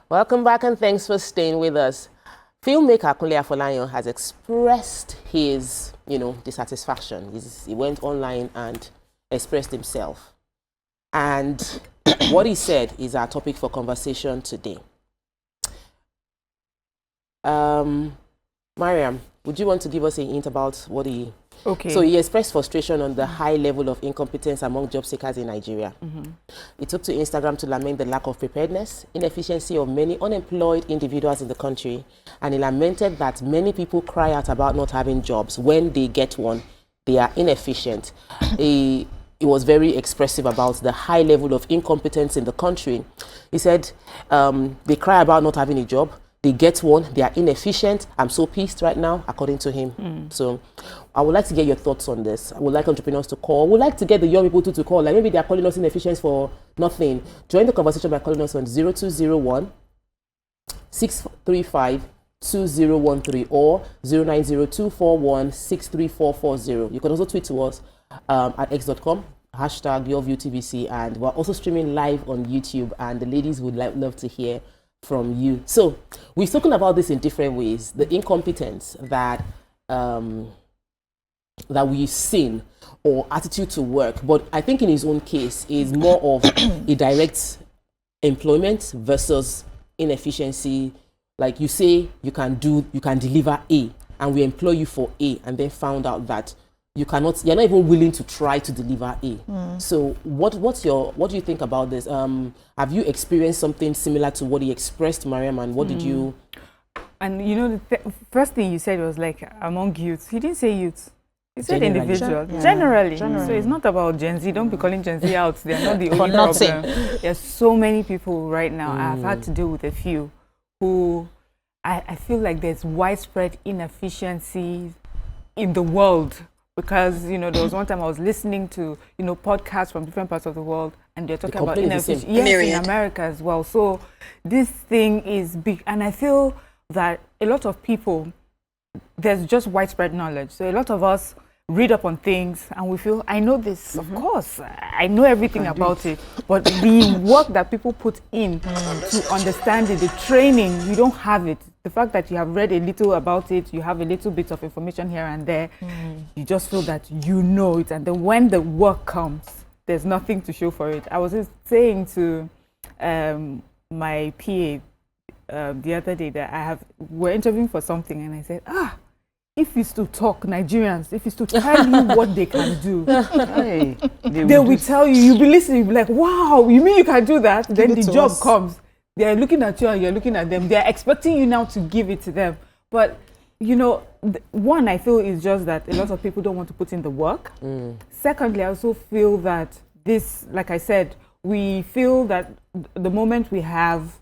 Welcome back and thanks for staying with us. Filmmaker Kunle Afolayan has expressed his, dissatisfaction. He went online and expressed himself. And what he said is our topic for conversation today. Mariam, would you want to give us a hint about what he... Okay. So he expressed frustration on the high level of incompetence among job seekers in Nigeria. He took to Instagram to lament the lack of preparedness, inefficiency of many unemployed individuals in the country, and he lamented that many people cry out about not having jobs. When they get one, they are inefficient. He was very expressive about the high level of incompetence in the country. He said they cry about not having a job. They get one, they are inefficient. I'm so pissed right now, according to him. So I would like to get your thoughts on this. I would like entrepreneurs to call. I would like to get the young people to call. Like maybe they are calling us inefficient for nothing. Join the conversation by calling us on 0201 635 2013 or 090241 63440. You can also tweet to us at x.com, #YourViewTVC, and we're also streaming live on YouTube, and the ladies would love to hear from you. So we've spoken about this in different ways, the incompetence that that we've seen, or attitude to work, but I think in his own case is more of a direct employment versus inefficiency. Like you say you can deliver A, and we employ you for A, and then found out that you're not even willing to try to deliver A. So what do you think about this? Have you experienced something similar to what he expressed, Mariam, and what did you? And the first thing you said was like among youths. He didn't say youths. He said individuals. Generally. So it's not about Gen Z. Don't be calling Gen Z out. They're not the only problem. There's so many people right now. I've had to deal with a few who I feel like there's widespread inefficiency in the world. Because, there was one time I was listening to, podcasts from different parts of the world, and they're talking about inefficiency. Yes, in America as well. So this thing is big. And I feel that a lot of people, there's just widespread knowledge. So a lot of us read up on things and we feel, I know this, of course, I know everything about it. But the work that people put in to understand it, the training, you don't have it. The fact that you have read a little about it, you have a little bit of information here and there, you just feel that you know it. And then when the work comes, there's nothing to show for it. I was just saying to my PA the other day that we're interviewing for something, and I said, if it's to talk Nigerians, if it's to tell you what they can do, they will tell you, you'll be listening, you'll be like, wow, you mean you can do that? Then the job comes. They're looking at you and you're looking at them. They're expecting you now to give it to them. But, one, I feel is just that a lot of people don't want to put in the work. Secondly, I also feel that this, like I said, we feel that the moment we have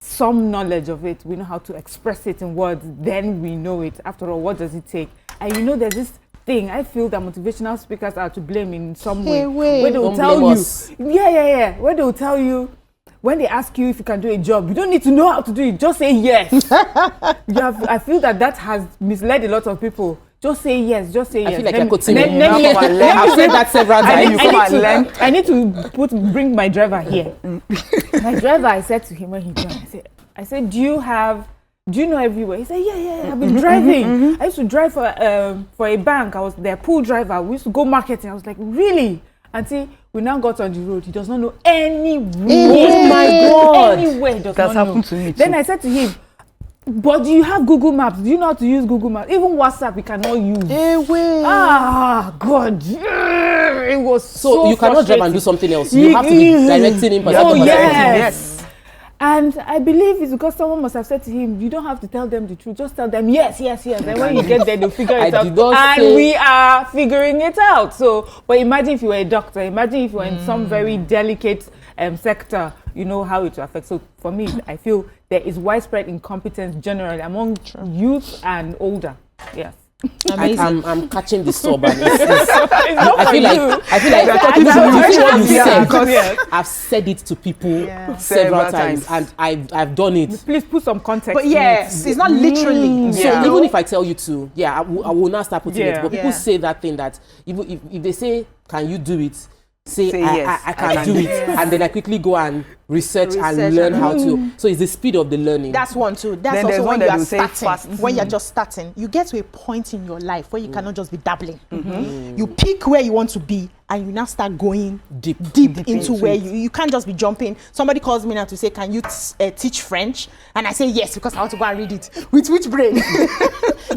some knowledge of it, we know how to express it in words, then we know it. After all, what does it take? And there's this thing, I feel that motivational speakers are to blame in some way. Where they will tell you, where they will tell you, when they ask you if you can do a job, you don't need to know how to do it, just say yes. I feel that has misled a lot of people. Just say yes, just say yes. I feel like you're quoting me. I've said that several times. I need to bring my driver here. My driver, I said to him when he joined, I said, do you know everywhere? He said, yeah, I've been driving. I used to drive for a bank. I was their pool driver. We used to go marketing. I was like, really? Until we now got on the road, he does not know anywhere. Oh my God! Anywhere he does That's not know. happened to me too. Then I said to him, but do you have Google Maps? Do you know how to use Google Maps? Even WhatsApp we cannot use. God. It was so you cannot drive and do something else. You have to be directing him. Yes. And I believe it's because someone must have said to him, you don't have to tell them the truth, just tell them yes. And when you get there, they'll figure it out. And we are figuring it out. So, but imagine if you were a doctor, imagine if you were in some very delicate sector, you know how it will affect. So for me, I feel there is widespread incompetence generally among youth and older. Yes. I'm catching the sob. I feel like I've said it to people several times, and I've done it. Please put some context. But yes, it's not literally. So even if I tell you to, I will not start putting it. But people say that thing that if they say, "Can you do it?" Say yes, I can do it, and then I quickly go and research and learn how to. So it's the speed of the learning. That's one too. That's also when you are starting. When you're just starting, you get to a point in your life where you cannot just be dabbling. You pick where you want to be, and you now start going deep into where you can't just be jumping. Somebody calls me now to say, can you teach French? And I say yes, because I want to go and read it. With which brain?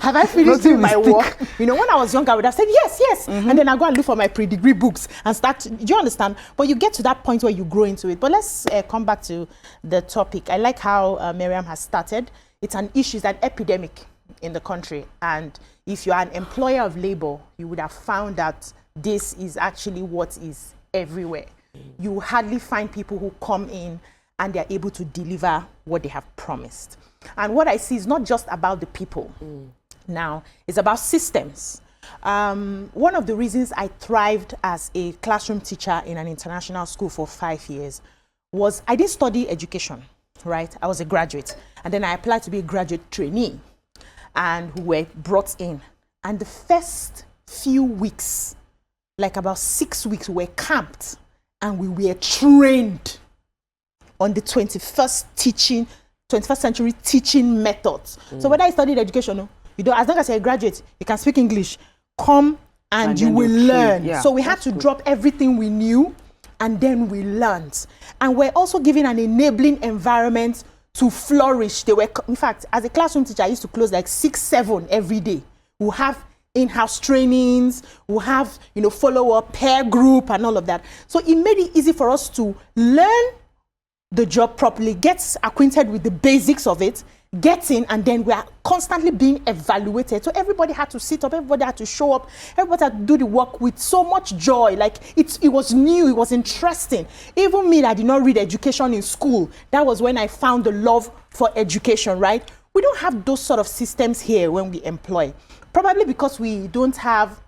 Have I finished doing my work? You know, when I was younger, I would have said yes. And then I go and look for my pre-degree books and start. Do you understand? But you get to that point where you grow into it. But let's come back to the topic. I like how Miriam has started. It's an issue, it's an epidemic in the country. And if you are an employer of labor, you would have found that this is actually what is everywhere. You hardly find people who come in and they're able to deliver what they have promised. And what I see is not just about the people. Now, it's about systems. One of the reasons I thrived as a classroom teacher in an international school for 5 years was I didn't study education, right? I was a graduate. And then I applied to be a graduate trainee and who were brought in. And the first few weeks, like about 6 weeks, we were camped and we were trained on the 21st century teaching methods. So whether I studied education, you don't, as long as you're a graduate, you can speak English, come and you will learn. So we had to drop everything we knew and then we learned. And we're also given an enabling environment to flourish. They were, in fact, as a classroom teacher, I used to close like 6, 7 every day. We'll have in-house trainings, we'll have, follow-up, pair group and all of that. So it made it easy for us to learn the job properly, get acquainted with the basics of it, get in, and then we are constantly being evaluated. So everybody had to sit up, everybody had to show up, everybody had to do the work with so much joy. Like it was new, it was interesting. Even me that did not read education in school, that was when I found the love for education, right? We don't have those sort of systems here when we employ. Probably because we don't have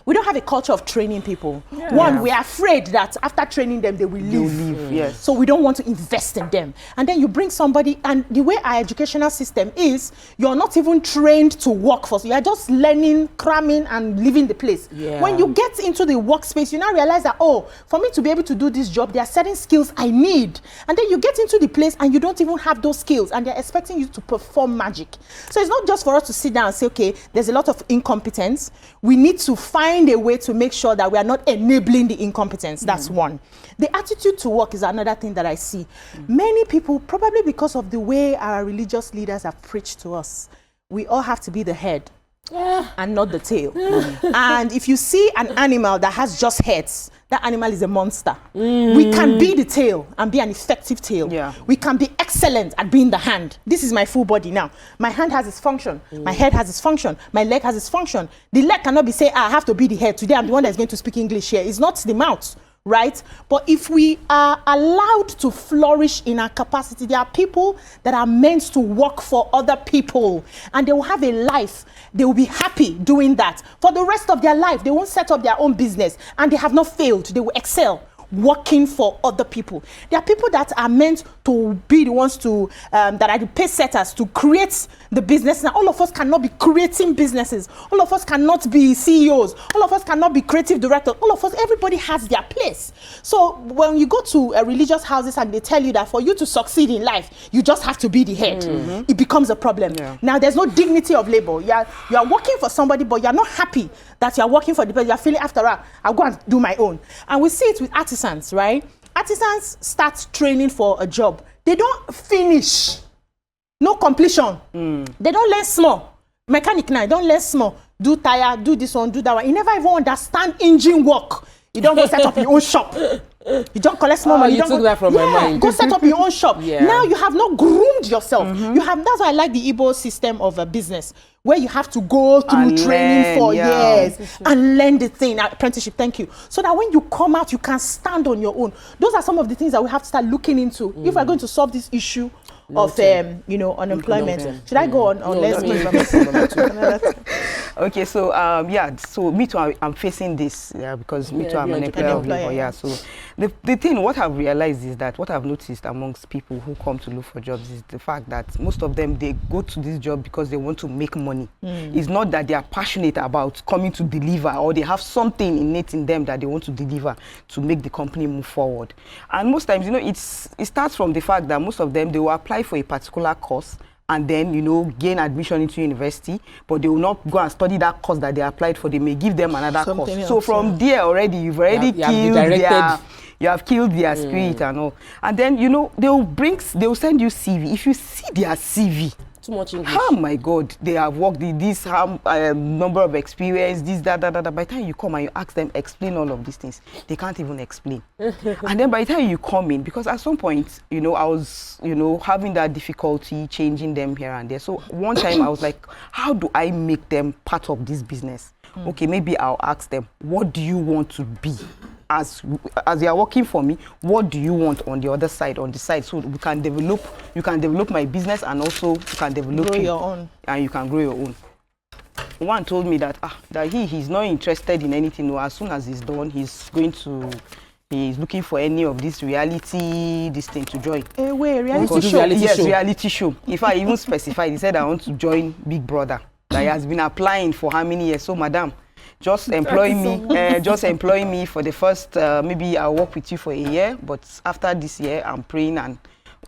a culture of training people. One, we are afraid that after training them, they will leave. So we don't want to invest in them. And then you bring somebody, and the way our educational system is, you're not even trained to work for. You are just learning, cramming, and leaving the place. When you get into the workspace, you now realize that, oh, for me to be able to do this job, there are certain skills I need. And then you get into the place and you don't even have those skills, and they're expecting you to perform magic. So it's not just for us to sit down and say, okay, there's a lot of incompetence. We need to find a way to make sure that we are not enabling the incompetence. That's one. The attitude to work is another thing that I see. Many people, probably because of the way our religious leaders have preached to us, we all have to be the head and not the tail. And if you see an animal that has just heads, that animal is a monster. We can be the tail and be an effective tail. We can be excellent at being the hand. This is my full body now. My hand has its function. My head has its function. My leg has its function. The leg cannot be saying, I have to be the head. Today I'm the one that's going to speak English here. It's not the mouth, right? But if we are allowed to flourish in our capacity, there are people that are meant to work for other people, and they will have a life. They will be happy doing that. For the rest of their life, they won't set up their own business, and they have not failed. They will excel working for other people. There are people that are meant to be the ones to, that are the pace setters to create the business. Now, all of us cannot be creating businesses. All of us cannot be CEOs. All of us cannot be creative directors. All of us, everybody has their place. So when you go to religious houses and they tell you that for you to succeed in life, you just have to be the head, it becomes a problem. Now, there's no dignity of labor. You are working for somebody, but you're not happy that you're working for the person. You're feeling, after all, I'll go and do my own. And we see it with artisans, right? Artisans start training for a job. They don't finish. No completion. They don't learn small. Mechanic now, don't learn small. Do tire, do this one, do that one. You never even understand engine work. You don't go set up your own shop. You don't collect small money. You took that from my mind. Go set up your own shop. Now you have not groomed yourself. You have. That's why I like the Igbo system of a business, where you have to go through and training for years and learn the thing. Apprenticeship, thank you. So that when you come out, you can stand on your own. Those are some of the things that we have to start looking into if we're going to solve this issue of unemployment. Should I go on? Or let's move on? Okay, so yeah, so me too, I'm facing this because me too, I'm an employer of labor. Yeah, so the thing, what I've realized is that what I've noticed amongst people who come to look for jobs is the fact that most of them, they go to this job because they want to make money. It's not that they are passionate about coming to deliver, or they have something innate in them that they want to deliver to make the company move forward. And most times, you know, it starts from the fact that most of them, they will apply for a particular course and then, you know, gain admission into university, but they will not go and study that course that they applied for. They may give them another course. So from there already, you've already killed their spirit and all. And then, you know, they will send you CV. If you see their CV, too much English. Oh my God, they have worked this number of experience, this, that. By the time you come and you ask them, explain all of these things, they can't even explain. And then by the time you come in, because at some point, you know, I was, you know, having that difficulty changing them here and there. So one time I was like, how do I make them part of this business? Okay, maybe I'll ask them, what do you want to be? As they are working for me, what do you want on the other side, on the side, so we can develop, you can develop my business, and also you can develop your own, and you can grow your own. One told me that he's not interested in anything. No, as soon as he's done, he's looking for any of this this thing to join. Reality show? Yes, reality show. If I even specified, he said I want to join Big Brother. That he has been applying for how many years? So, madam, just employ me for the first, maybe I'll work with you for a year, but after this year, I'm praying and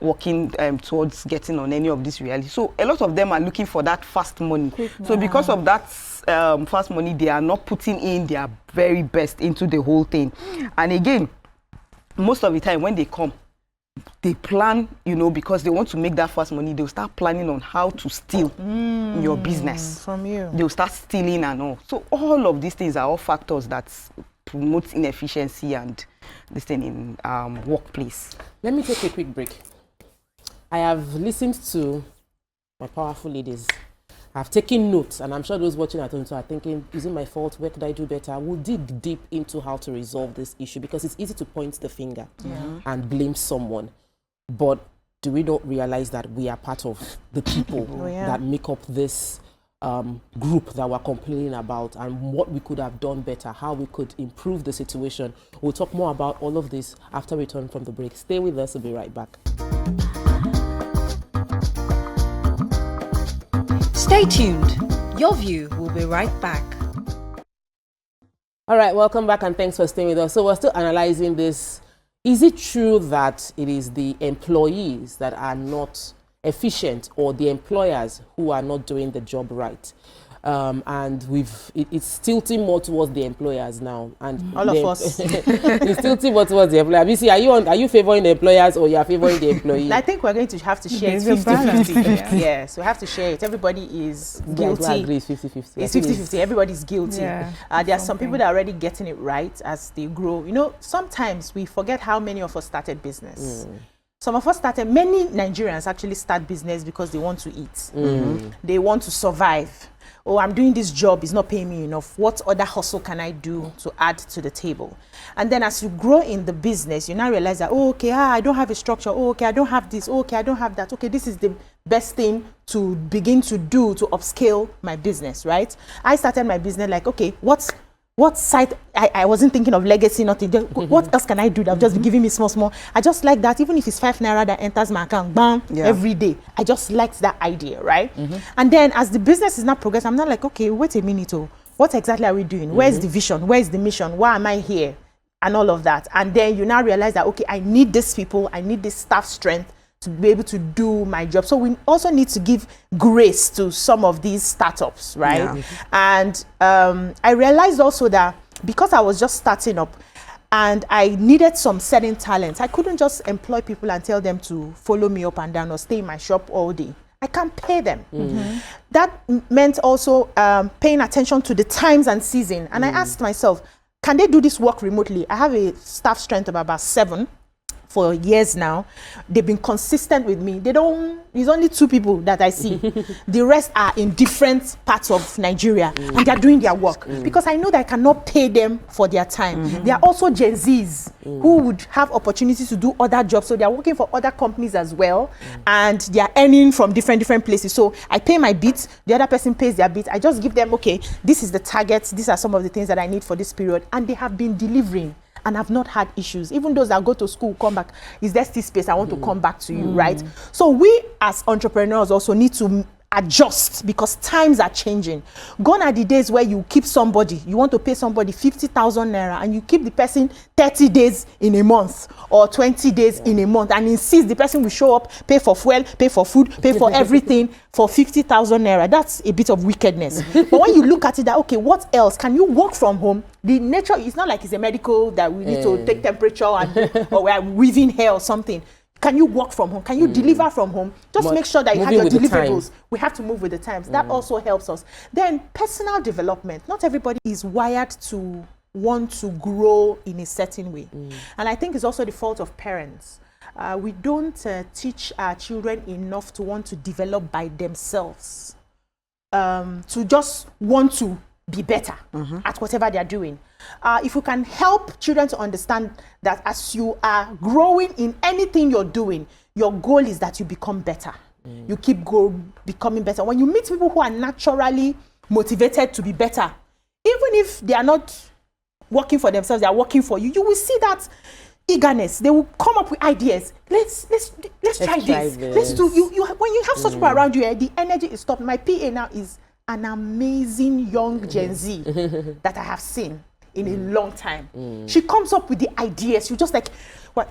working towards getting on any of this reality. So a lot of them are looking for that fast money. So because of that fast money, they are not putting in their very best into the whole thing. And again, most of the time when they come, they plan, you know, because they want to make that fast money, they'll start planning on how to steal your business from you. They'll start stealing and all. So all of these things are all factors that promote inefficiency and this thing in workplace. Let me take a quick break. I have listened to my powerful ladies. I've taken notes, and I'm sure those watching at home are thinking, is it my fault? Where could I do better? We'll dig deep into how to resolve this issue, because it's easy to point the finger and blame someone. But do we not realize that we are part of the people that make up this group that we're complaining about, and what we could have done better, how we could improve the situation? We'll talk more about all of this after we return from the break. Stay with us, we'll be right back. Stay tuned. Your View will be right back. All right, welcome back, and thanks for staying with us. So we're still analyzing this. Is it true that it is the employees that are not efficient, or the employers who are not doing the job right? And it's tilting more towards the employers now, and all of us. It's tilting more towards the employers. You see, are you favoring the employers, or you are favoring the employees? I think we're going to have to share it 50-50. Yes, we have to share it. Everybody is guilty. I agree, it's 50-50. It's 50-50. Everybody's guilty. Yeah, there are some people that are already getting it right as they grow. You know, sometimes we forget how many of us started business. Some of us many Nigerians actually start business because they want to eat. They want to survive. Oh, I'm doing this job, it's not paying me enough. What other hustle can I do to add to the table? And then as you grow in the business, you now realize that, oh, okay, I don't have a structure. Oh, okay, I don't have this. Oh, okay, I don't have that. Okay, this is the best thing to begin to do to upscale my business, right? I started my business like, okay, what side, I wasn't thinking of legacy, nothing. What else can I do that will just be giving me small? I just like that, even if it's 5 naira that enters my account, bam, every day. I just liked that idea, right? And then as the business is not progressing, I'm not like, okay, wait a minute, what exactly are we doing? Where's the vision? Where's the mission? Why am I here? And all of that. And then you now realize that, okay, I need these people, I need this staff strength to be able to do my job. So we also need to give grace to some of these startups, right? And I realized also that because I was just starting up and I needed some certain talents, I couldn't just employ people and tell them to follow me up and down or stay in my shop all day. I can't pay them. That meant also paying attention to the times and season. And I asked myself, can they do this work remotely? I have a staff strength of about 7. for years now. They've been consistent with me. There's only 2 people that I see. The rest are in different parts of Nigeria, and they're doing their work because I know that I cannot pay them for their time. There are also Gen Zs who would have opportunities to do other jobs, so they're working for other companies as well, and they're earning from different places. So I pay my bit, the other person pays their bit. I just give them, okay, this is the targets, these are some of the things that I need for this period, and they have been delivering. And I've not had issues. Even those that go to school, come back, is there still space? I want to come back to you, right? So we as entrepreneurs also need to adjust because times are changing. Gone are the days where you keep somebody, you want to pay somebody 50,000 naira and you keep the person 30 days in a month or 20 days in a month and insist the person will show up, pay for fuel, pay for food, pay for everything for 50,000 naira. That's a bit of wickedness. But when you look at it, that, okay, what else? Can you work from home? The nature is not like it's a medical that we need to take temperature and or we are weaving hair or something. Can you work from home? Can you deliver from home? Just make sure that you have your deliverables. We have to move with the times. That also helps us. Then personal development. Not everybody is wired to want to grow in a certain way. And I think it's also the fault of parents. We don't teach our children enough to want to develop by themselves. To just want to be better at whatever they're doing. If you can help children to understand that as you are growing in anything you're doing, your goal is that you become better. You keep becoming better. When you meet people who are naturally motivated to be better, even if they are not working for themselves, they are working for you, you will see that eagerness. They will come up with ideas. Let's try this. Let's do. When you have such people around you, the energy is top. My PA now is an amazing young Gen Z that I have seen in a long time. She comes up with the ideas. You just like,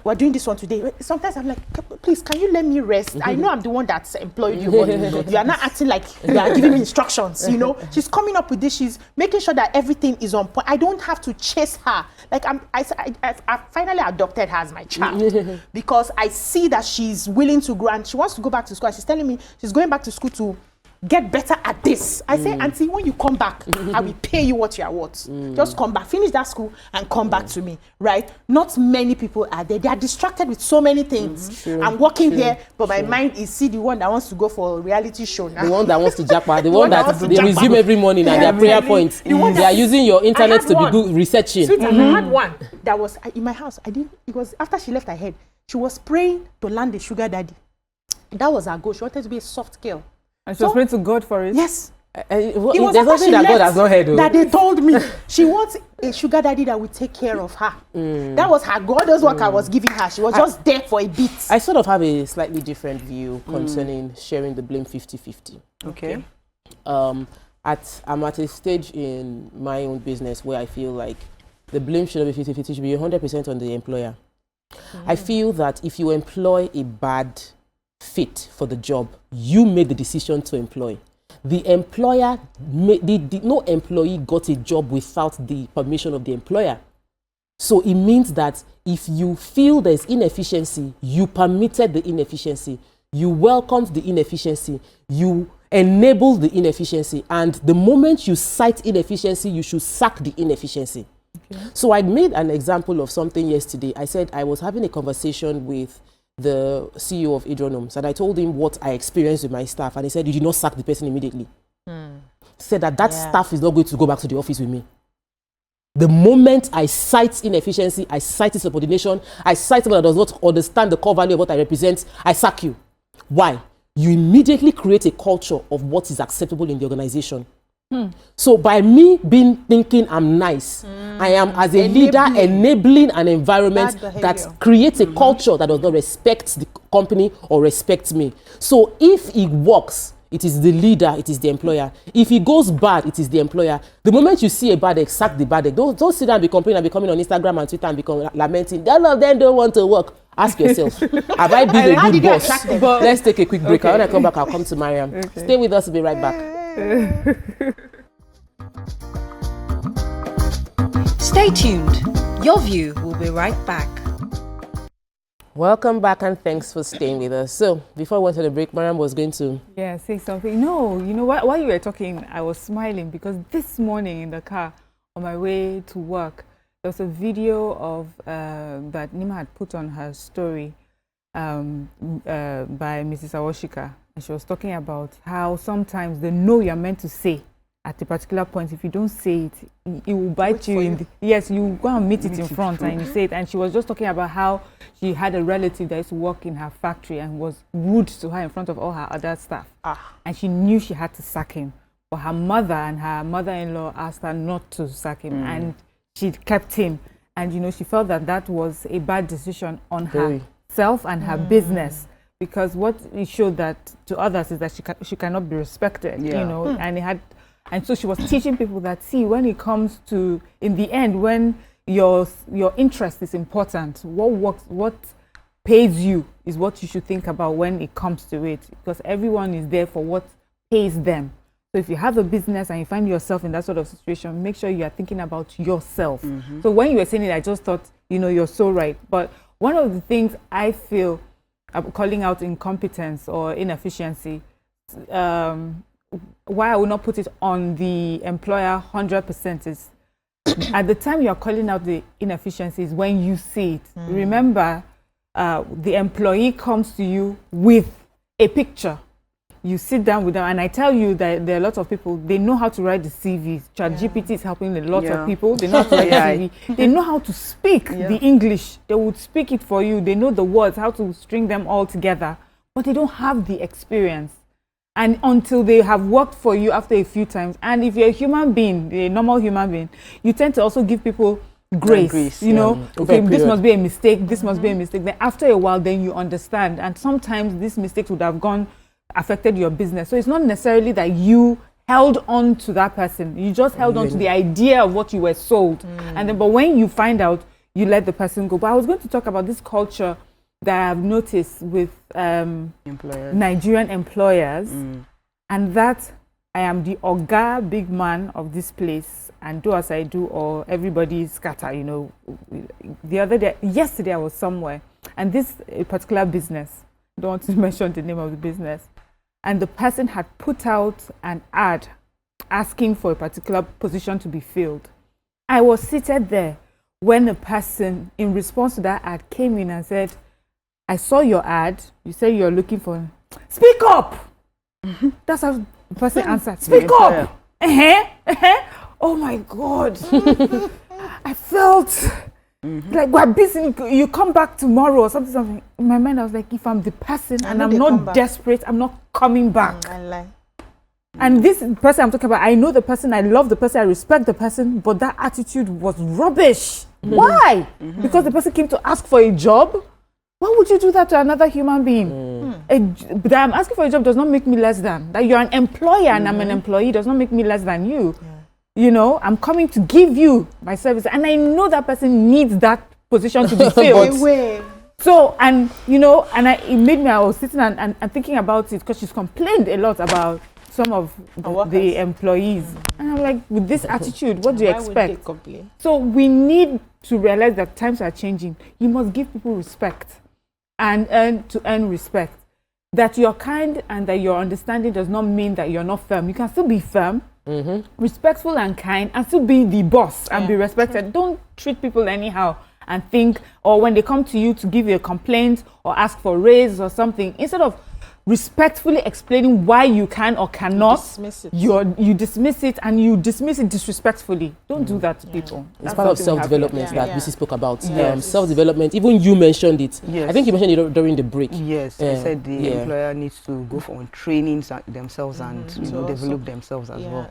we're doing this one today. Sometimes I'm like, please, can you let me rest? I know I'm the one that's employed you, but you are not acting like you are giving me instructions, you know? She's coming up with this. She's making sure that everything is on point. I don't have to chase her. Like I finally adopted her as my child because I see that she's willing to grow and she wants to go back to school. She's telling me she's going back to school to get better at this. I say, Auntie, when you come back, I will pay you what you are worth. Just come back, finish that school and come back to me, right? Not many people are there. They are distracted with so many things. I'm working here, but my mind is see the one that wants to go for a reality show now. The one that wants to japa, the one that they resume every morning at their prayer points. They are using your internet to be good researching. Sweet, I had one that was in my house. It was after she left her head. She was praying to land a sugar daddy. That was her goal. She wanted to be a soft girl. And she was praying to God for it? Yes. There's nothing that God has not heard of. That they told me. She wants a sugar daddy that will take care of her. That was her God. That's what I was giving her. She was just there for a bit. I sort of have a slightly different view concerning sharing the blame 50-50. Okay. I'm at a stage in my own business where I feel like the blame should not be 50-50, should be 100% on the employer. I feel that if you employ a bad fit for the job, you made the decision to employ. The employer, no employee got a job without the permission of the employer. So it means that if you feel there's inefficiency, you permitted the inefficiency, you welcomed the inefficiency, you enabled the inefficiency, and the moment you cite inefficiency, you should sack the inefficiency. Okay. So I made an example of something yesterday. I said I was having a conversation with the CEO of Adronoms, and I told him what I experienced with my staff, and he said, you did not sack the person immediately. Said that staff is not going to go back to the office with me. The moment I cite inefficiency, I cite insubordination, I cite someone that does not understand the core value of what I represent, I sack you. Why? You immediately create a culture of what is acceptable in the organization. So by me thinking I'm nice, I am as a leader enabling an environment that creates a culture that does not respect the company or respect me. So if it works, it is the leader, it is the employer. If it goes bad, it is the employer. The moment you see a bad egg, sack the bad egg. Don't sit down and be complaining and be coming on Instagram and Twitter and become lamenting. All of them don't want to work. Ask yourself, have I been a good boss? Let's take a quick break. When I come back, I'll come to Mariam. Stay with us, we'll be right back. Stay tuned. Your View will be right back. Welcome back and thanks for staying with us. So before we went to the break, Mariam was going to say something. No, you know what? While you were talking, I was smiling because this morning in the car on my way to work, there was a video of that Nima had put on her story by Mrs. Awoshika, and she was talking about how sometimes the no you're meant to say at a particular point, if you don't say it, it will bite you in the, yes, you go and meet it in front and you say it. And she was just talking about how she had a relative that used to work in her factory and was rude to her in front of all her other staff. And she knew she had to sack him. But her mother and her mother-in-law asked her not to sack him, and she kept him. And, you know, she felt that that was a bad decision on herself and her business, because what it showed that to others is that she cannot be respected, you know, and so she was teaching people that, see, when it comes to, in the end, when your interest is important, what works, what pays you is what you should think about when it comes to it, because everyone is there for what pays them. So if you have a business and you find yourself in that sort of situation, make sure you are thinking about yourself. So when you were saying it, I just thought, you know, you're so right. But one of the things I feel, calling out incompetence or inefficiency, why I will not put it on the employer 100% is at the time you're calling out the inefficiencies when you see it. Remember, the employee comes to you with a picture. You sit down with them, and I tell you that there are a lot of people, they know how to write the CVs. ChatGPT is helping a lot of people. They know how to write the CV. They know how to speak the English. They would speak it for you. They know the words, how to string them all together, but they don't have the experience. And until they have worked for you after a few times, and if you're a human being, a normal human being, you tend to also give people grace, you know, okay, this must be a mistake, this must be a mistake. Then after a while, then you understand. And sometimes these mistakes would have affected your business. So it's not necessarily that you held on to that person. You just held on to the idea of what you were sold. And then, but when you find out, you let the person go. But I was going to talk about this culture that I've noticed with Nigerian employers, and that I am the Oga big man of this place, and do as I do, or everybody scatter, you know. Yesterday I was somewhere, and this particular business, don't want to mention the name of the business, and the person had put out an ad asking for a particular position to be filled. I was seated there when a person, in response to that ad, came in and said, I saw your ad, you say you're looking for, speak up! That's how the person answered, speak up! Oh my God. I felt like we're busy, you come back tomorrow or something. In my mind, I was like, if I'm the person and I'm not desperate, I'm not coming back. I lie. And this person I'm talking about, I know the person, I love the person, I respect the person, but that attitude was rubbish. Why? Because the person came to ask for a job? Why would you do that to another human being? That I'm asking for a job does not make me less than. That you're an employer and I'm an employee does not make me less than you. You know, I'm coming to give you my service, and I know that person needs that position to be filled. So, and you know, and it made me, I was sitting and thinking about it, because she's complained a lot about some of the employees. And I'm like, with this attitude, what do you expect? So we need to realize that times are changing. You must give people respect and earn respect. That you're kind and that your understanding does not mean that you're not firm. You can still be firm, respectful and kind, and still be the boss and be respected. Don't treat people anyhow and think, or when they come to you to give you a complaint or ask for raise or something, instead of respectfully explaining why you can or cannot, you dismiss it, and you dismiss it disrespectfully. Don't do that to people. It's part of self-development that Missy spoke about. Self-development, even you mentioned it. I think you mentioned it during the break. Yes, I said the employer needs to go for trainings themselves and develop themselves as well.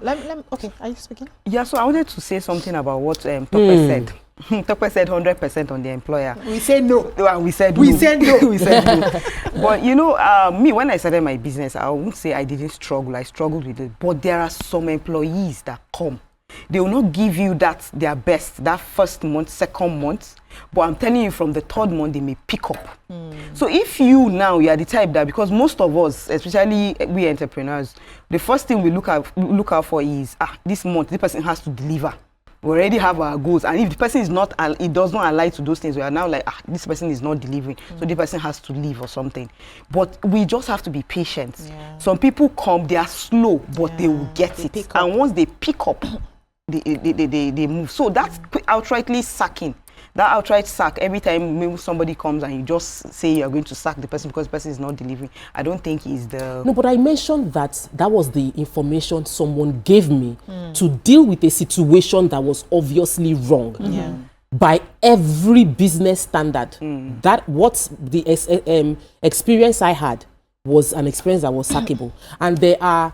Okay, are you speaking? Yeah, so I wanted to say something about what Tope said. Tope said 100% on the employer. We said no. We said no. We said no. We said no. But you know, me, when I started my business, I won't say I didn't struggle. I struggled with it. But there are some employees that come. They will not give you their best that first month, second month. But I'm telling you, from the third month, they may pick up. So if you are the type that, because most of us, especially we entrepreneurs, the first thing we look out for is, this month, the person has to deliver. We already have our goals, and if the person is not, it does not align to those things, we are now like, this person is not delivering, so the person has to leave or something. But we just have to be patient. Some people come, they are slow, but they will get it. And once they pick up, they move. So that's outrightly sacking. That outright sack, every time maybe somebody comes and you just say you're going to sack the person because the person is not delivering, I don't think is the... No, but I mentioned that was the information someone gave me to deal with a situation that was obviously wrong. By every business standard. That what the experience I had was an experience that was sackable. And there are,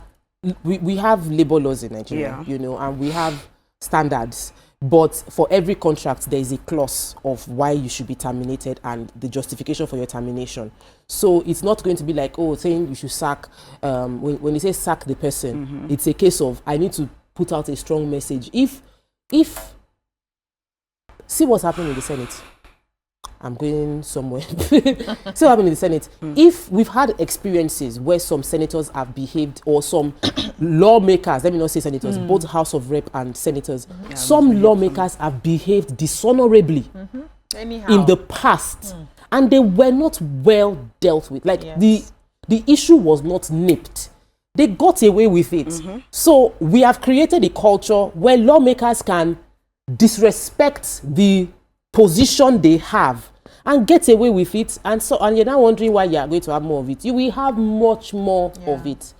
we have labor laws in Nigeria, you know, and we have standards. But for every contract, there is a clause of why you should be terminated and the justification for your termination. So it's not going to be like, oh, saying you should sack, when you say sack the person, it's a case of, I need to put out a strong message. If see what's happening in the Senate. I'm going somewhere. See what's happening in the Senate. If we've had experiences where some senators have behaved, or some lawmakers, let me not say senators, both House of Rep and senators, some lawmakers have behaved dishonorably in the past, and they were not well dealt with. Like the issue was not nipped. They got away with it. So we have created a culture where lawmakers can disrespect the position they have and get away with it, and you're now wondering why you are going to have more of it. You will have much more of it,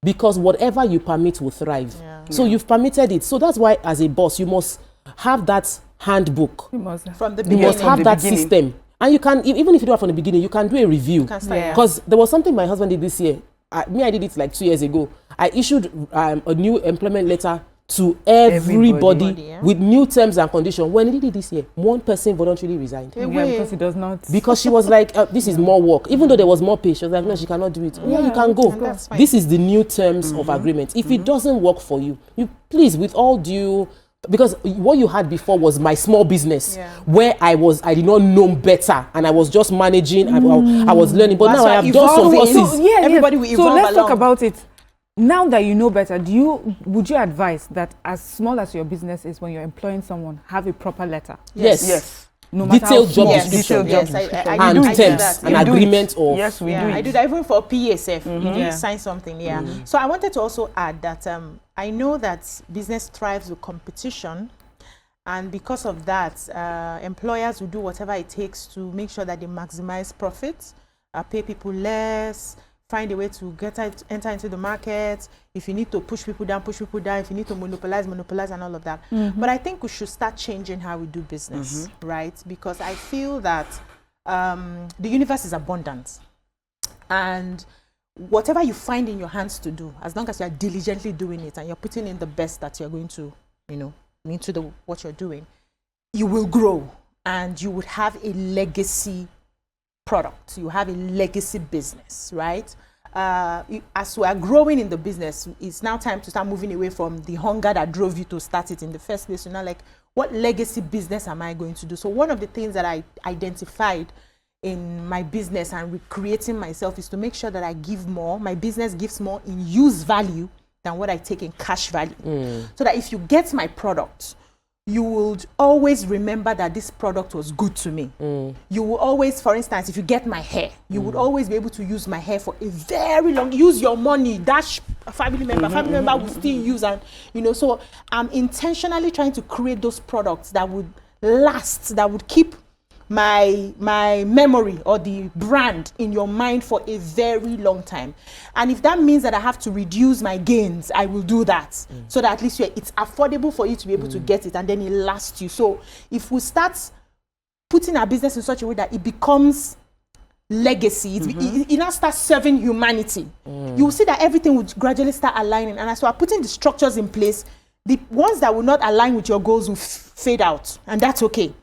because whatever you permit will thrive. So you've permitted it. So that's why, as a boss, you must have that handbook from the beginning. You must have that system, and you can, even if you do it from the beginning, you can do a review. Because there was something my husband did this year. I did it like 2 years ago. I issued a new employment letter to everybody with new terms and conditions. When he did it this year, one person voluntarily resigned. Because he does not. Because she was like, this is more work. Even though there was more pay, she was like, no, she cannot do it. You can go. This is the new terms of agreement. If it doesn't work for you, you please, with all due, because what you had before was my small business, where I did not know better, and I was just managing. I was learning, but now I have done some courses. Everybody will evolve. So let's talk about it. Now that you know better, would you advise that, as small as your business is, when you're employing someone, have a proper letter? Yes. No detailed job description. And terms and agreement of. Yes, we do. I do that even for PSF. You sign something. So I wanted to also add that I know that business thrives with competition, and because of that, employers will do whatever it takes to make sure that they maximize profits, pay people less, find a way to enter into the market. If you need to push people down, push people down. If you need to monopolize, and all of that. But I think we should start changing how we do business, right? Because I feel that the universe is abundant. And whatever you find in your hands to do, as long as you are diligently doing it and you're putting in the best that you're going to, into what you're doing, you will grow, and you would have a legacy product. You have a legacy business, right? As we are growing in the business, it's now time to start moving away from the hunger that drove you to start it in the first place. Like, what legacy business am I going to do? So one of the things that I identified in my business and recreating myself is to make sure that I give more. My business gives more in use value than what I take in cash value. So that if you get my product, you will always remember that this product was good to me. You will always, for instance, if you get my hair, you would always be able to use my hair for a very long, use your money, dash a family member will still use, and so I'm intentionally trying to create those products that would last, that would keep my memory or the brand in your mind for a very long time. And if that means that I have to reduce my gains, I will do that, so that at least it's affordable for you to be able to get it, and then it lasts you. So if we start putting our business in such a way that it becomes legacy, it now starts serving humanity, you will see that everything will gradually start aligning. And as we are putting the structures in place, the ones that will not align with your goals will fade out, and that's okay.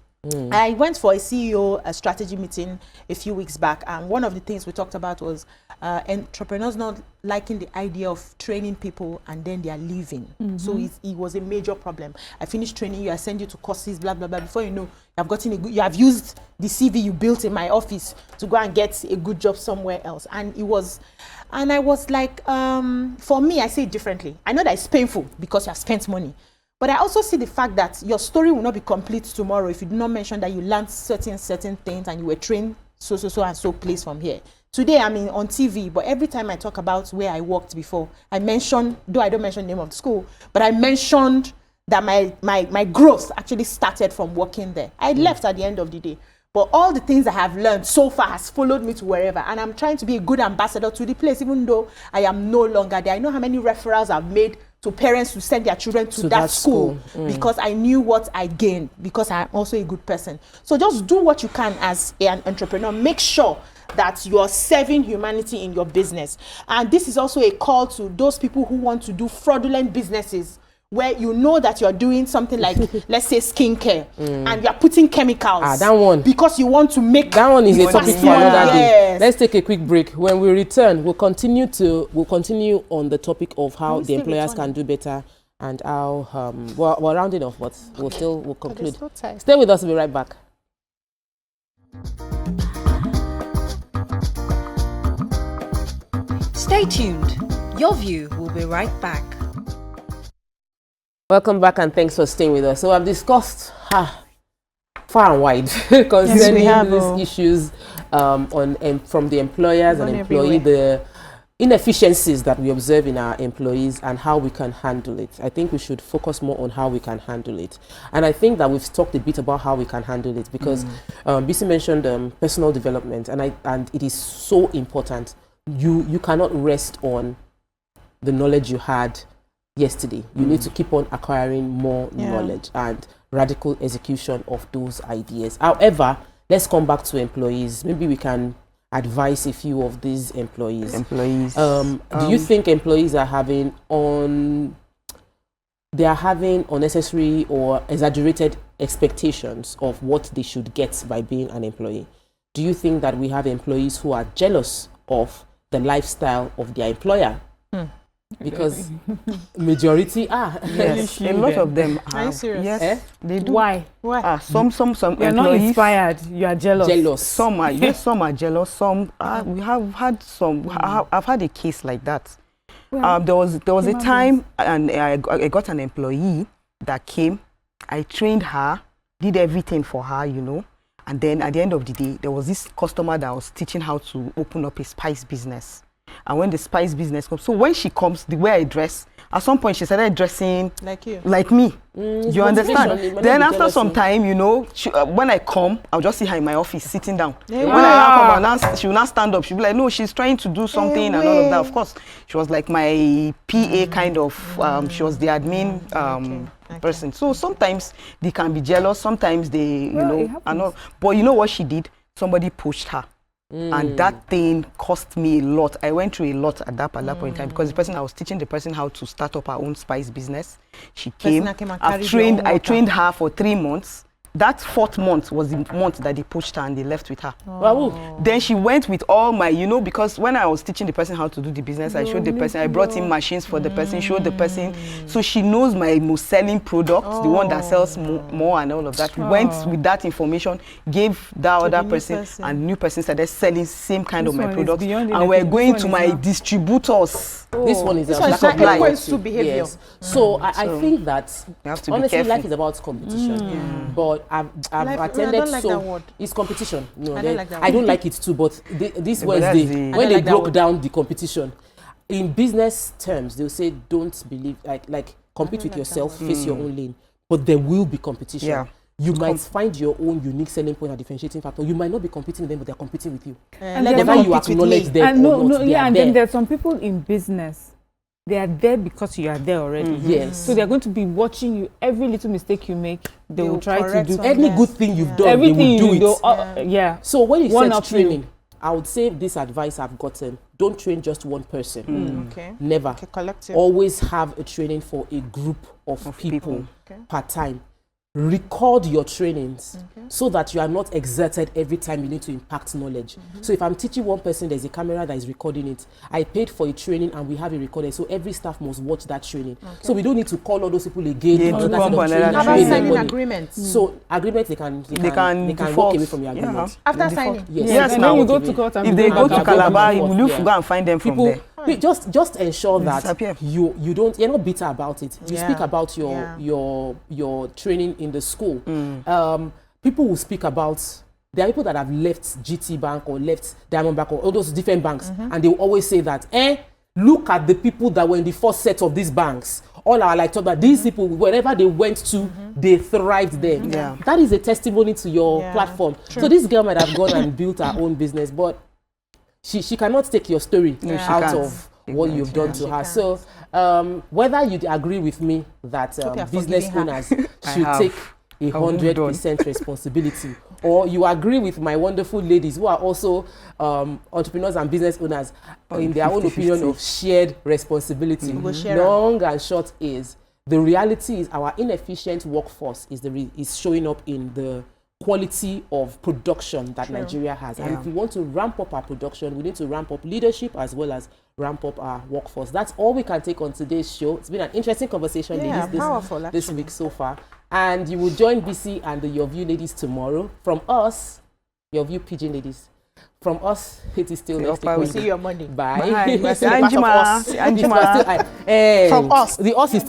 I went for a CEO strategy meeting a few weeks back, and one of the things we talked about was entrepreneurs not liking the idea of training people and then they are leaving. So it was a major problem. I finished training you, I send you to courses, blah blah blah. Before you know, you have used the CV you built in my office to go and get a good job somewhere else. And I was like, for me, I say it differently. I know that it's painful because you have spent money. But I also see the fact that your story will not be complete tomorrow if you do not mention that you learned certain things and you were trained so and so place from here. Today, I'm on TV, but every time I talk about where I worked before, I mention, though I don't mention the name of the school, but I mentioned that my growth actually started from working there. I left at the end of the day. But all the things I have learned so far has followed me to wherever. And I'm trying to be a good ambassador to the place, even though I am no longer there. I know how many referrals I've made to parents to send their children to that school. Because I knew what I gained, because I'm also a good person. So just do what you can as an entrepreneur. Make sure that you are serving humanity in your business. And this is also a call to those people who want to do fraudulent businesses, where you know that you're doing something like, let's say, skincare, and you're putting chemicals. That one. Because you want to make. That one is a topic for another day. Let's take a quick break. When we return, we'll continue on the topic of how the employers can do better and how we're rounding off, but we'll conclude. Stay with us. We'll be right back. Stay tuned. Your View will be right back. Welcome back and thanks for staying with us. So I've discussed far and wide concerning these issues from the employers and employee, the inefficiencies that we observe in our employees and how we can handle it. I think we should focus more on how we can handle it. And I think that we've talked a bit about how we can handle it because BC mentioned personal development and it is so important. You cannot rest on the knowledge you had yesterday. You need to keep on acquiring more knowledge and radical execution of those ideas. However, let's come back to employees. Maybe we can advise a few of these employees. Do you think employees are having unnecessary or exaggerated expectations of what they should get by being an employee? Do you think that we have employees who are jealous of the lifestyle of their employer? Because majority are. Yes, a lot of them are. Are you serious? Yes, they do. Why? Some You're not inspired. You are jealous. Some are, yes, some are jealous. Some we have had some. I've had a case like that. There was a time, and I got an employee that came. I trained her, did everything for her, you know. And then at the end of the day, there was this customer that I was teaching how to open up a spice business. And when the spice business comes, so when she comes, the way I dress, at some point she started dressing like you, like me. You understand? Then after some time, you know, when I come, I'll just see her in my office sitting down. When I come, she will not stand up. She'll be like, no, she's trying to do something and all of that. Of course, she was like my PA kind of. She was the admin person. So sometimes they can be jealous. Sometimes they, you know, are not. But you know what she did? Somebody pushed her. And that thing cost me a lot. I went through a lot at that point in time because I was teaching the person how to start up her own spice business. She came, I trained her for 3 months. That 4th month was the month that they pushed her and they left with her. Then she went with all my, you know, because when I was teaching the person how to do the business, I showed the person, I brought in machines for the person, showed the person. So she knows my most selling product, the one that sells more and all of that. Went with that information, gave that other person, and new person started selling same kind of my products. And we're going to my distributors. This one is a behavior. Yes. So I think that honestly life is about competition. But I've attended it's competition. No, I don't like it too, but this Wednesday when they broke down the competition in business terms, they'll say don't believe like compete with yourself, face your own lane, but there will be competition. You might find your own unique selling point or differentiating factor. You might not be competing with them, but they're competing with you. And whether you acknowledge them or not, and then there are some people in business. They are there because you are there already. Yes. So they're going to be watching you. Every little mistake you make, they will try to do. Any good thing you've done, everything they will do it. So when you said training, I would say this advice I've gotten: don't train just one person. Never. Collective. Always have a training for a group of people per time. Record your trainings so that you are not exerted every time you need to impact knowledge. So if I'm teaching one person, there's a camera that is recording it. I paid for a training and we have it recorded. So every staff must watch that training. So we don't need to call all those people again. How about signing agreements? So agreements, they can walk away from your agreement. After signing? Yes. And then you go to court and if they go to Calabar, you will go and find them from there. Just ensure that you're not bitter about it. You speak about your training in the school. People will speak about, there are people that have left GT Bank or left Diamond Bank or all those different banks, and they will always say that, look at the people that were in the first set of these banks. all our like talk about these people, wherever they went to, they thrived there. Yeah. That is a testimony to your platform. True. So this girl might have gone and built her own business, but she cannot take your story out of what you've done to her. So whether you agree with me that business owners should take 100% responsibility, or you agree with my wonderful ladies who are also entrepreneurs and business owners in their own opinion of shared responsibility. Long and short is, the reality is our inefficient workforce is showing up in the quality of production that Nigeria has. And if we want to ramp up our production, we need to ramp up leadership as well as ramp up our workforce. That's all we can take on today's show. It's been an interesting conversation, ladies, this week so far. And you will join BC and the Your View ladies tomorrow. From us, Your View Pidgin ladies. From us, it is still next week. We'll see you on Monday. Bye. From us. The us is